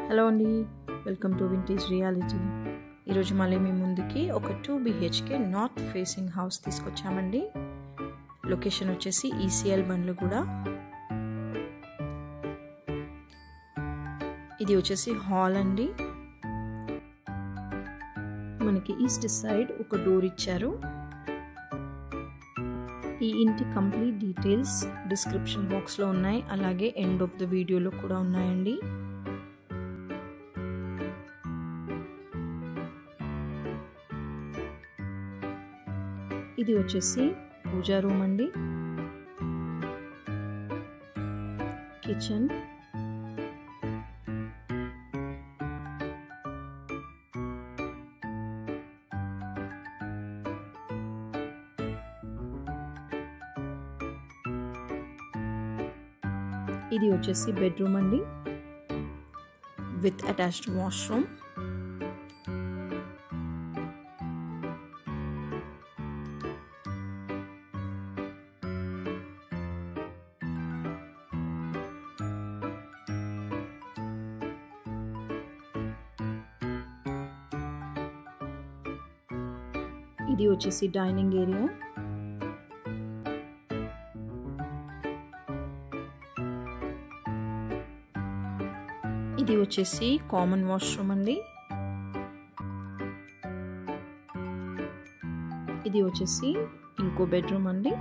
Hello అండి, welcome to vintage reality. ఈరోజు మళ్ళీ మీ ముందుకి ఒక 2 BHK నార్త్ ఫేసింగ్ హౌస్ తీసుకొచ్చామండి. లొకేషన్ వచ్చేసి ECL బండ్లగూడ. ఇది వచ్చేసి హాల్ అండి. మనకి ఈస్ట్ సైడ్ ఒక డోర్ ఇచ్చారు. ఈ ఇంటి కంప్లీట్ డీటెయిల్స్ డిస్క్రిప్షన్ బాక్స్లో ఉన్నాయి, అలాగే ఎండ్ ఆఫ్ ద వీడియోలో కూడా ఉన్నాయండి. ఇది వచ్చేసి పూజా రూమ్ అండి, కిచెన్, ఇది వచ్చేసి బెడ్రూమ్ అండి విత్ అటాచ్డ్ వాష్రూమ్. ఇది వచ్చేసి డైనింగ్ ఏరియా. ఇది వచ్చేసి కామన్ వాష్రూమ్ అండి. ఇది వచ్చేసి ఇంకో బెడ్రూమ్ అండి.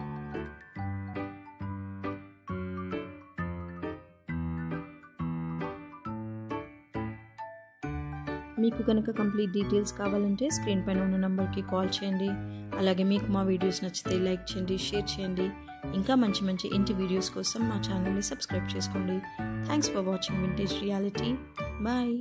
మీకు కనుక కంప్లీట్ డీటెయిల్స్ కావాలంటే స్క్రీన్ పైన ఉన్న నెంబర్కి కాల్ చేయండి. అలాగే మీకు మా వీడియోస్ నచ్చితే లైక్ చేయండి, షేర్ చేయండి. ఇంకా మంచి మంచి ఇంటి వీడియోస్ కోసం మా ఛానల్ని సబ్స్క్రైబ్ చేసుకోండి. Thanks for watching vintage reality. Bye.